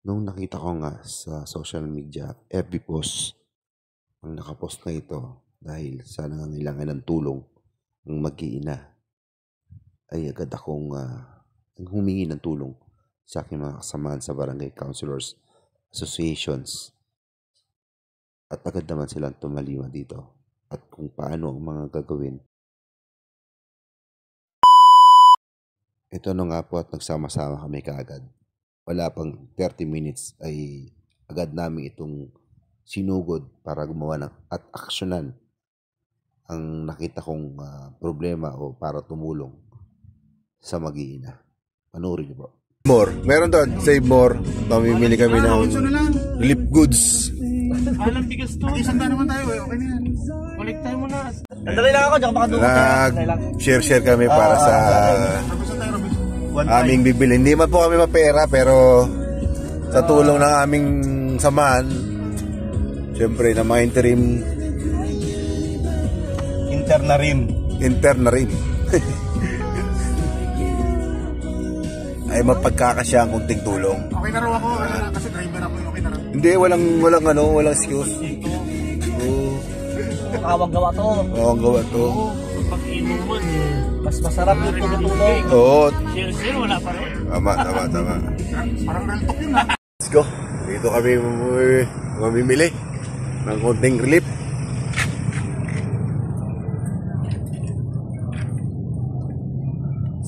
Nung nakita ko nga sa social media, FB post, ang nakapost na ito dahil sa nangangailangan ng tulong ng mag-iina, ay agad akong humingi ng tulong sa aking mga kasamahan sa Barangay Councilors Associations. At agad naman silang tumaliwan dito at kung paano ang mga gagawin. Ito na nga po at nagsama-sama kami kaagad. Wala pang 30 minutes ay agad namin itong sinugod para gumawa ng at aksyonan ang nakita kong problema o para tumulong sa mag-iina. Panoorin niyo po. More. Meron doon. Save more. Pamimili kami ng lip goods. Alam bigas to. Isang na naman tayo eh. Okay na yan. Balik tayo muna. Andali lang ako. Tsaka baka doon. Nag-share kami para sa aming bibili. Hindi man po kami mapera pero sa tulong ng aming samahan, siyempre na mga internarim ay mapagkakasya ang kunting tulong. Okay na raw ako kasi driver ako. Okay na raw. Hindi, walang excuse. Awag gawa to. Awag gawa to. Pag-inuman mas masarap yung tulong. Oo. Share, wala pa rin. Tama. Parang reltok yun ha. Let's go. Dito kami mamimili ng konting relief.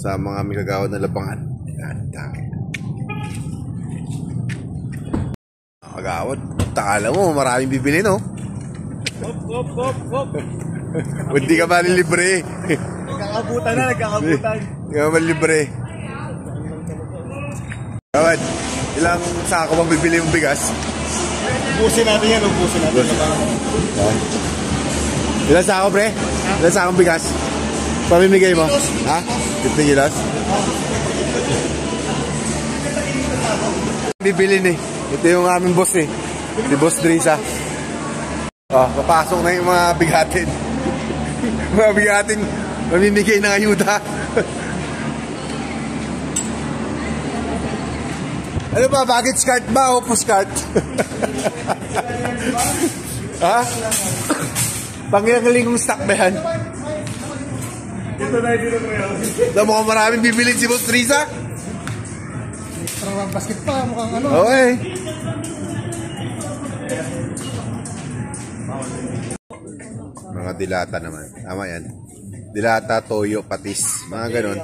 Sa mga may kagawad na labangan. Yan, dami. Kagawad. Takala mo, maraming bibili, no? Hop. Hindi ka ba libre? Nagkakabutan. Hindi ka ba libre? Kagawad, ilang sako bang bibili mong bigas? Ubusin natin yan. Ilang sako, pre? Ilang sako bigas? Pamimigay mo? Ha? 50 kilos? Bibilin eh. Ito yung aming boss eh. Si Boss Drisa. Papasok na yung mga bigatin. Mga bigatin mamimigay ng ayuda. Ano ba? Baggage cart ba o push cart? Ha? Pangilang stock ba yan? Alam mo kung maraming bibilin si Boss Drisa? Parang basket pa, mukhang ano. Okay. Mga dilata naman. Tama yan. Dilata, toyo, patis. Mga ganon.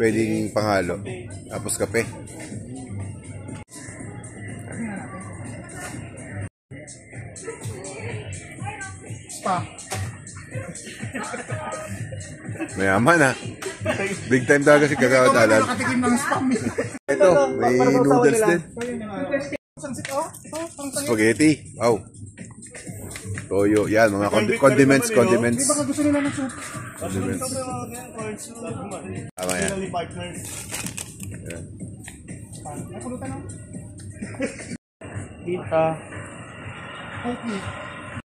Pwedeng panghalo. Tapos kape. Spa. Mayaman ha. Big time talaga si Kagawad Alan. Nakatikim ng spam. Ito, may noodles din. Spaghetti. Wow. Toyo. Yan, mga condiments. Di ba gusto nila ng soup? Condiments. Tama yan. Napulutan ako. Kita.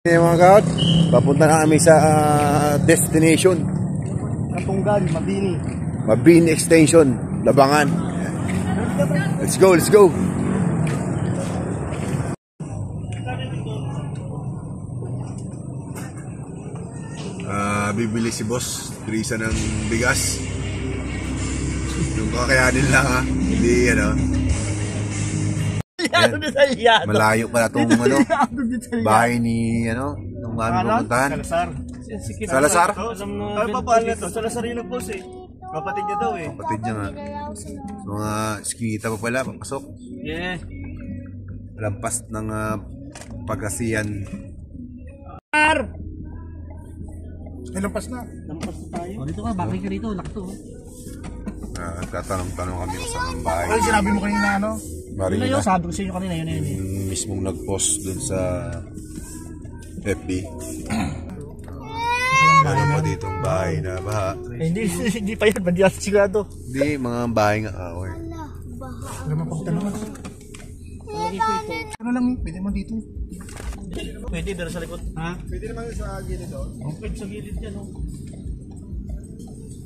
Mga Kagawad, papunta na kami sa destination. Katunggan, Mabini. Mabini Extension, Labangan. Let's go. Bibili si Boss Drisa ng bigas. Yung kakayanin lang ha. Hindi malayo pala itong bahay ni nung aming pupuntahan. Salazar? Ay, papaal na to. Salazar yun ang boss eh. Kapatid niya daw eh. Kapatid niya nga. Mga skita pa pala, papasok. Yeah. Lampas ng Pagasian. Lampas na. Lampas na tayo. Dito ka, bakit ka dito? Lakto. Tatanong kami kung saan ang bahay. Ay, sinabi mo kanina ano? Marina. Yun, sabi ko sa inyo kanina, yun. Mismong nag-post dun sa FB. Meron pa dito ang bahay na baha. Hindi pa yun, hindi ako sigurado. Hindi, mga bahay nga ako eh. Wala mapagtanungan. Ano lang, pwede mo dito. Pwede, dito sa likod. Ha? Pwede naman sa gilid doon. Pwede sa gilid yan, oh.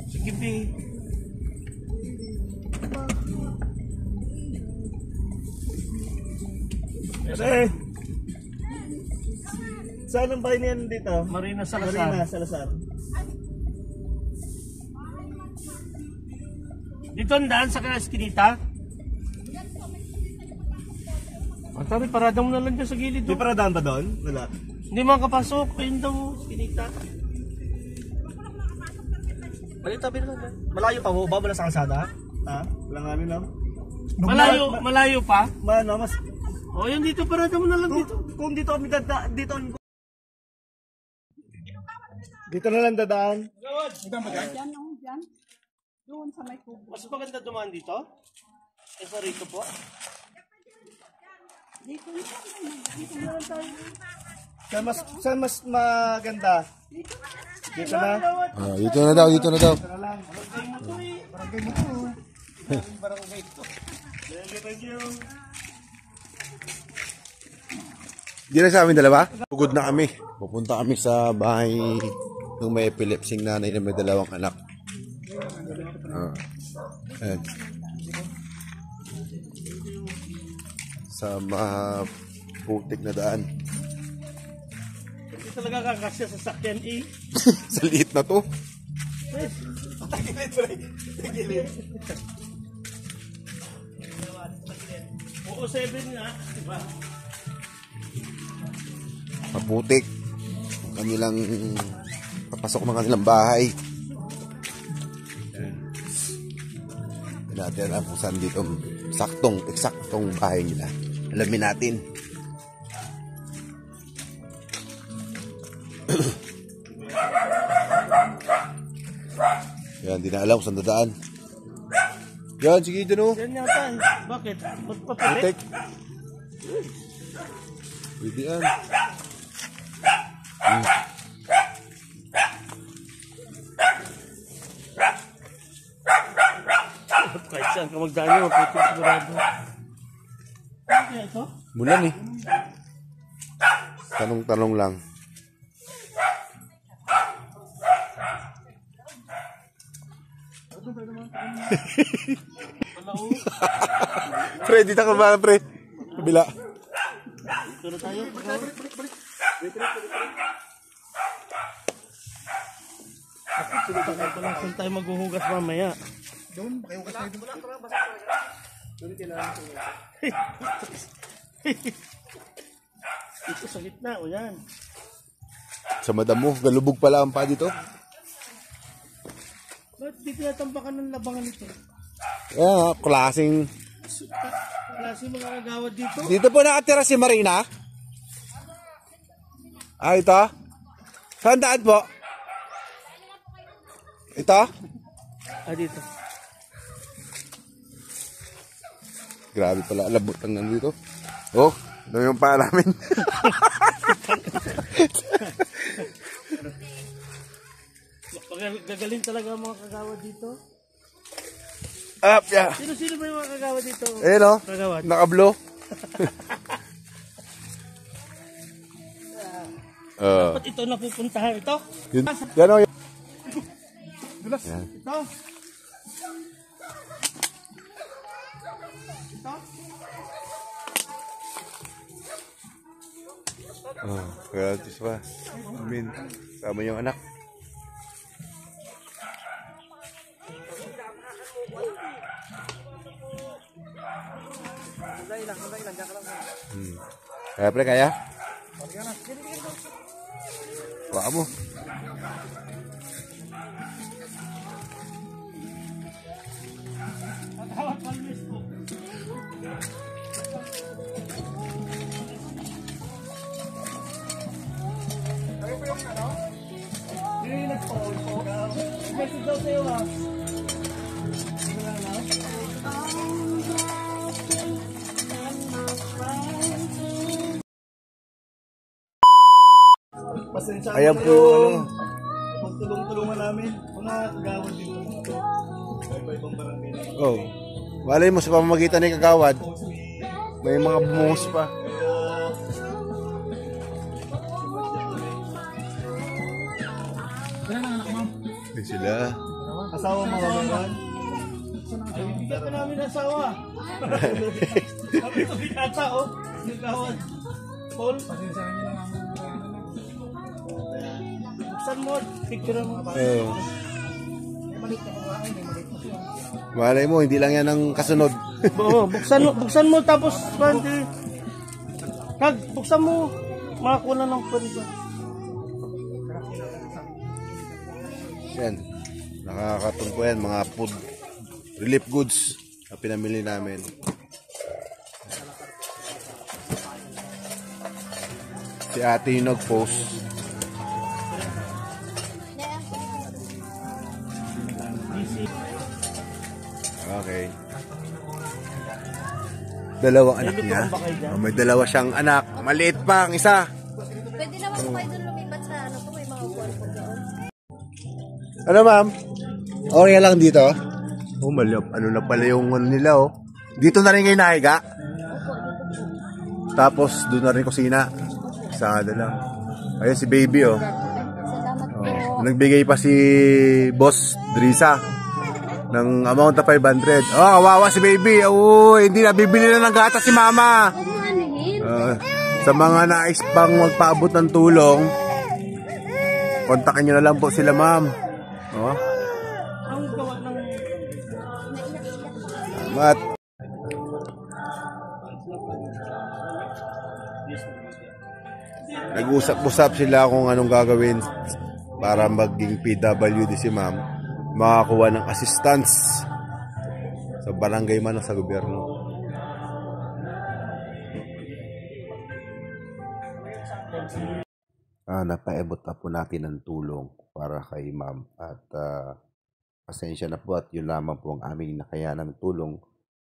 Sige, B. Kasi, saan ang bahay niyan dito? Marina Salazar. Marina Salazar. Dito ang daan sa Eskinita. Ang sabi, parada mo na lang dyan sa gilid. Di paradaan ba doon? Wala. Hindi makapasok. Ayun daw, Eskinita. Ay, tabi na lang. Malayo pa mo ba? Wala sa kalsada? Ha? Wala nga rin lang. Malayo pa. Ano, mas... O yun dito, parada mo na lang dito. Kung dito kami dito na lang dadaan. Diyan, oh, diyan. Doon sa may kubo. Mas maganda dumaan dito? Kesa rito po? Dito na lang tayo. Saan mas maganda? Dito na. Dito na daw, dito na daw. Di na sa amin dalawa? Pugod na kami. Pupunta kami sa bahay ng may epilepsing nanay na may dalawang anak. Ayan. Sa maputik na daan. Hindi talaga kakasya sa sakyan eh. Sa liit na to. Oo, 7 nga. Diba? Maputik. Ang kanilang papasok ng kanilang bahay. Hindi natin alam kung saan dito eksaktong bahay nila. Alamin natin. Yan, di na alam kung saan dadaan. Yan, sige dyan o. Yan yata eh. Bakit? Ba't papilit? Putik. Pwede yan. Kahit saan ka magdaan yun, maputik sigurado. Ano kaya ito? Bulan eh. Tanong-tanong lang. Pre, dito ka ba, pre? Kabila. Dito na tayo. Tagal pa lang saan tayo maghuhugas mamaya. Doon, pakihugas tayo doon. Doon kailangan ko. Dito sa gitna, o yan. Sa madam mo, galubog pala ang pa dito. Ba't di tinatampakan ng labangan ito? Yan, klaseng... Klase mga kagawad dito. Dito po nakatira si Marina. Ah, ito? Saan daan po? Ito? Ah, dito. Grabe pala, labot ang nandito. Oh, ito yung pa namin. Gagaling talaga ang mga kagawad dito. Up, yeah. Sino-sino ba yung mga kagawad dito? Eh, no? Kagawad. Nakablo. Ba't ito napupuntahan ito? Yan o. Dulas. Yan. Ito. Oh, kaya ito pa. Amin. Sama yung anak. Kaya pre, kaya? Wala mo. Message daw sa'yo ha. Pasensya Ayan na po yung kayo. ano. Magtulong-tulungan namin. Mga kagawad dito. Iba-ibang barangay na. Oh. Walay mo sa pamamagitan ng kagawad. May mga bumungos pa. Ay, sila. Asawa mo ba naman? Ay, bigyan ka namin asawa. Sabi ito binata oh. Nagkawad. Paul. Buksan mo. Picture mo. Malay mo, hindi lang yan ang kasunod. Oo, buksan mo tapos buksan mo. Makakuha na ng pariba. Yan. Nakakatun po yan, mga food relief goods na pinamili namin. Si ate yung nag-post. Okay. Dalawang anak niya. Oh, may dalawa siyang anak. Maliit pa ang isa. Pwede naman po kayo doon lumipat sa ano po, may mga upuan po doon. Ano ma'am? Okay lang dito? Oh, malap. Ano na pala yung ano nila oh. Dito na rin kayo nahiga? Tapos doon na rin kusina. Sada lang. Ayun si baby oh. Salamat po. Nagbigay pa si Boss Drisa ng amount na 500. Oh, kawawa si baby. Oh, hindi na bibili na ng gatas si mama. Sa mga nais pang magpaabot ng tulong, kontakin nyo na lang po sila ma'am. Oh. Salamat. Nag-usap-usap sila kung anong gagawin para maging PWD si ma'am, makakuha ng assistance sa barangay man o sa gobyerno. Napaabot na po natin ng tulong para kay ma'am at pasensya na po at yun lamang po ang aming nakayanang tulong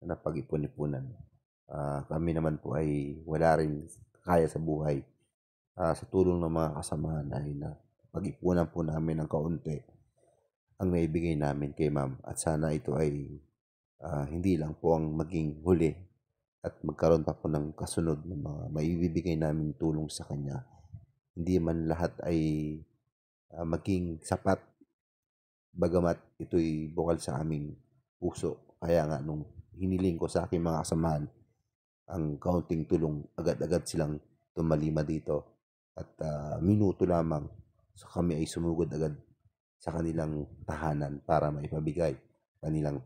na napag-ipon-ipunan. Kami naman po ay wala rin kaya sa buhay. Sa tulong ng mga kasamahan ay na pag-ipunan po namin ng kaunti ang naibigay namin kay ma'am at sana ito ay hindi lang po ang maging huli at magkaroon pa po ng kasunod ng mga maibibigay namin tulong sa kanya. Hindi man lahat ay maging sapat bagamat ito'y bukal sa aming puso. Kaya nga nung hiniling ko sa aking mga kasamahan ang kaunting tulong, agad-agad silang tumalima dito at minuto lamang so kami ay sumugod agad sa kanilang tahanan para maipabigay kanilang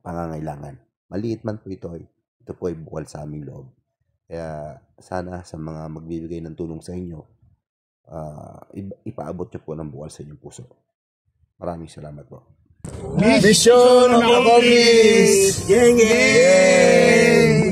pangangailangan. Maliit man po ito po ay bukal sa aming loob. Kaya sana sa mga magbibigay ng tulong sa inyo, ipaabot nyo po ng bukal sa inyong puso. Maraming salamat po. Mission accomplished! Geng!